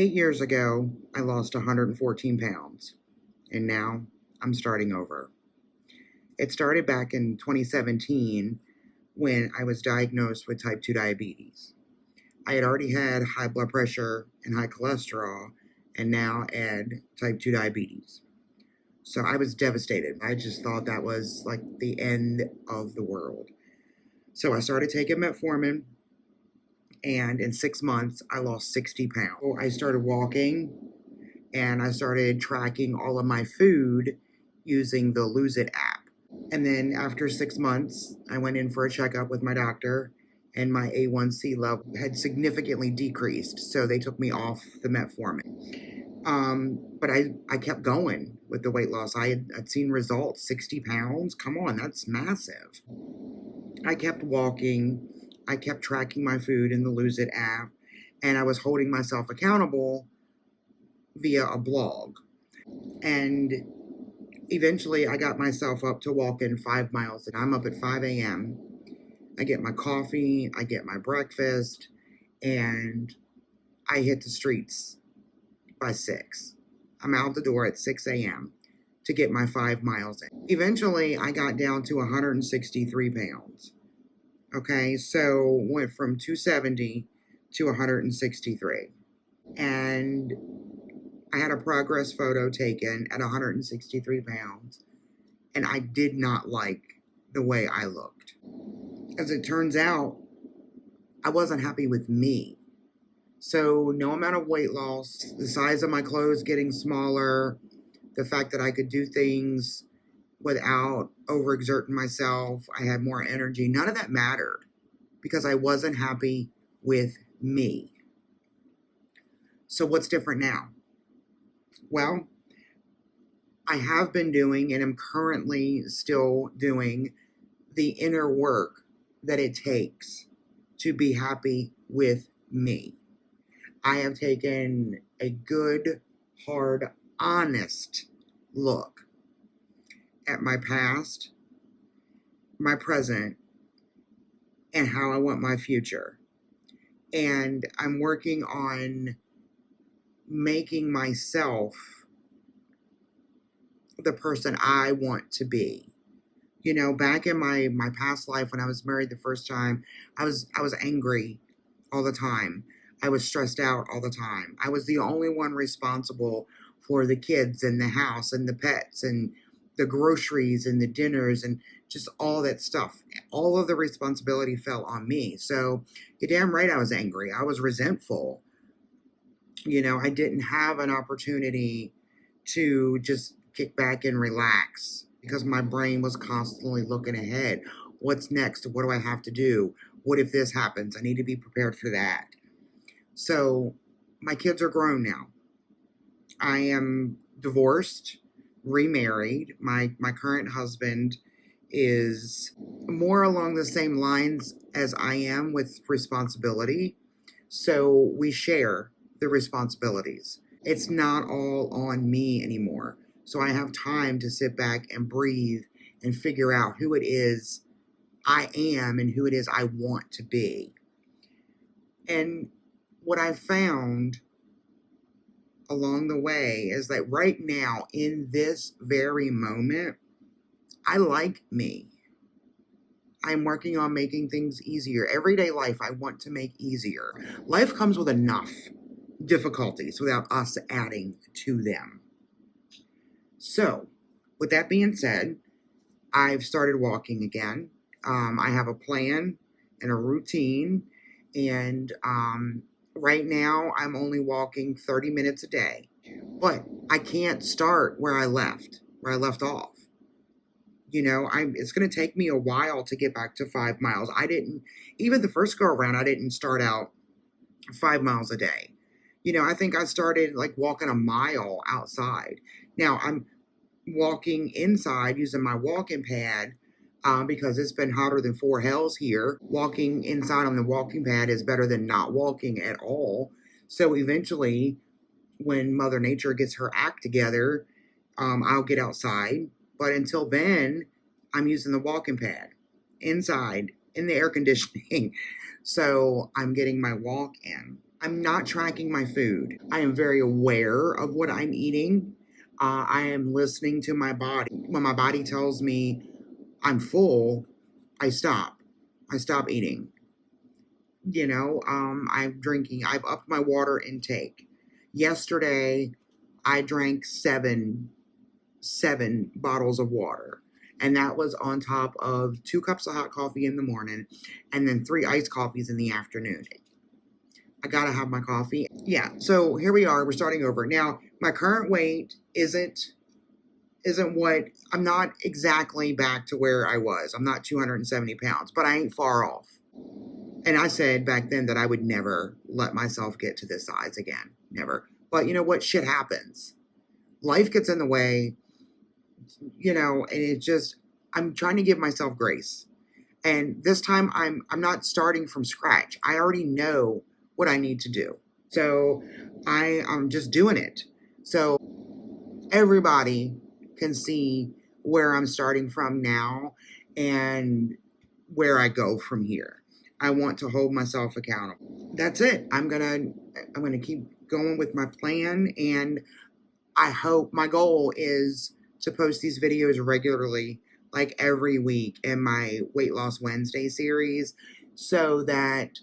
8 years ago, I lost 114 pounds, and now I'm starting over. It started back in 2017 when I was diagnosed with type 2 diabetes. I had already had high blood pressure and high cholesterol, and now add type 2 diabetes. So I was devastated. I just thought that was like the end of the world. So I started taking metformin, and in 6 months, I lost 60 pounds. So I started walking, and I started tracking all of my food using the Lose It app. And then after 6 months, I went in for a checkup with my doctor, and my A1C level had significantly decreased. So they took me off the metformin. But I kept going with the weight loss. I'd seen results, 60 pounds. Come on, that's massive. I kept walking. I kept tracking my food in the Lose It app, and I was holding myself accountable via a blog. And eventually I got myself up to walking 5 miles. And I'm up at 5 a.m. I get my coffee, I get my breakfast, and I hit the streets by 6. I'm out the door at 6 a.m. to get my 5 miles in. Eventually, I got down to 163 pounds. Okay, so went from 270 to 163. And I had a progress photo taken at 163 pounds, and I did not like the way I looked. As it turns out, I wasn't happy with me. So no amount of weight loss, the size of my clothes getting smaller, the fact that I could do things without overexerting myself, I had more energy, none of that mattered because I wasn't happy with me. So what's different now? Well, I have been doing and am currently still doing the inner work that it takes to be happy with me. I have taken a good, hard, honest look at my past, my present, and how I want my future. And I'm working on making myself the person I want to be. You know, back in my past life when I was married the first time, I was angry all the time. I was stressed out all the time. I was the only one responsible for the kids and the house and the pets and the groceries and the dinners and just all that stuff. All of the responsibility fell on me. So you're damn right I was angry. I was resentful. You know, I didn't have an opportunity to just kick back and relax because my brain was constantly looking ahead. What's next? What do I have to do? What if this happens? I need to be prepared for that. So my kids are grown now. I am divorced, remarried. My current husband is more along the same lines as I am with responsibility. So we share the responsibilities. It's not all on me anymore. So I have time to sit back and breathe and figure out who it is I am and who it is I want to be. And what I've found along the way is that right now, in this very moment, I like me. I'm working on making things easier. Everyday life, I want to make easier. Life comes with enough difficulties without us adding to them. So, with that being said, I've started walking again. I have a plan and a routine, and right now I'm only walking 30 minutes a day. But I can't start where I left off. You know, it's going to take me a while to get back to 5 miles. Even the first go around, I didn't start out 5 miles a day. You know, I think I started like walking a mile outside. Now I'm walking inside using my walking pad because it's been hotter than four hells here. Walking inside on the walking pad is better than not walking at all. So eventually, when Mother Nature gets her act together, I'll get outside. But until then, I'm using the walking pad inside in the air conditioning. So I'm getting my walk in. I'm not tracking my food. I am very aware of what I'm eating. I am listening to my body. When my body tells me I'm full, I stop. I stop eating. I'm drinking. I've upped my water intake. Yesterday, I drank seven bottles of water. And that was on top of 2 cups of hot coffee in the morning and then 3 iced coffees in the afternoon. I gotta have my coffee. Yeah, so here we are. We're starting over. Now, my current weight isn't what I'm not exactly back to where I was. I'm not 270 pounds, but I ain't far off. And I said back then that I would never let myself get to this size again. Never. But you know what? Shit happens. Life gets in the way, and I'm trying to give myself grace. And this time I'm not starting from scratch. I already know what I need to do. So I'm just doing it. So everybody can see where I'm starting from now and where I go from here. I want to hold myself accountable. That's it. I'm gonna keep going with my plan, and I hope my goal is to post these videos regularly, like every week in my Weight Loss Wednesday series, so that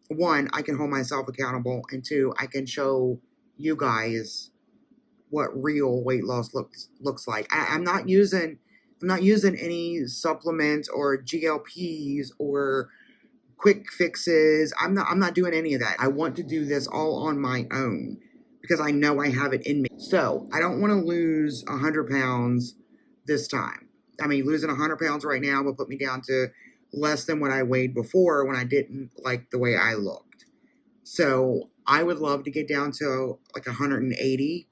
one, I can hold myself accountable, and two, I can show you guys what real weight loss looks like. I'm not using any supplements or GLPs or quick fixes. I'm not doing any of that. I want to do this all on my own because I know I have it in me. So I don't want to lose 100 pounds this time. I mean, losing 100 pounds right now will put me down to less than what I weighed before when I didn't like the way I looked. So I would love to get down to like 180.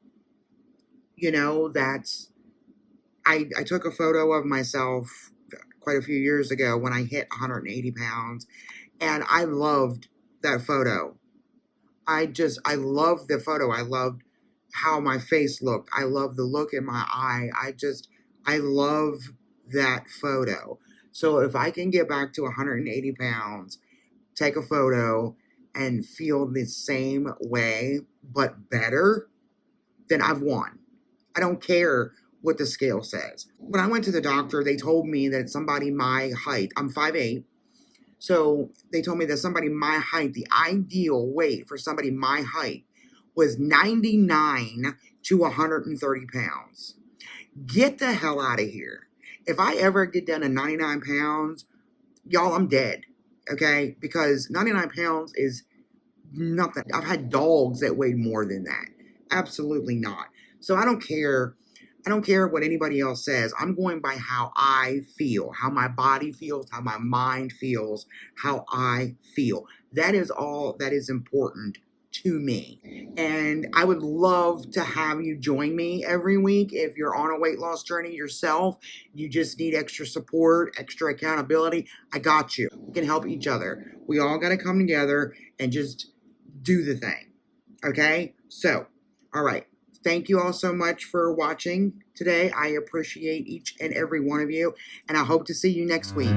I took a photo of myself quite a few years ago when I hit 180 pounds, and I loved that photo. I loved the photo. I loved how my face looked. I love the look in my eye. I love that photo. So if I can get back to 180 pounds, take a photo, and feel the same way, but better, then I've won. I don't care what the scale says. When I went to the doctor, they told me that somebody my height, I'm 5'8", so they told me that somebody my height, the ideal weight for somebody my height was 99 to 130 pounds. Get the hell out of here. If I ever get down to 99 pounds, y'all, I'm dead, okay? Because 99 pounds is nothing. I've had dogs that weighed more than that. Absolutely not. So I don't care. I don't care what anybody else says. I'm going by how I feel, how my body feels, how my mind feels, how I feel. That is all that is important to me. And I would love to have you join me every week. If you're on a weight loss journey yourself, you just need extra support, extra accountability, I got you. We can help each other. We all got to come together and just do the thing. Okay? So, all right. Thank you all so much for watching today. I appreciate each and every one of you, and I hope to see you next week.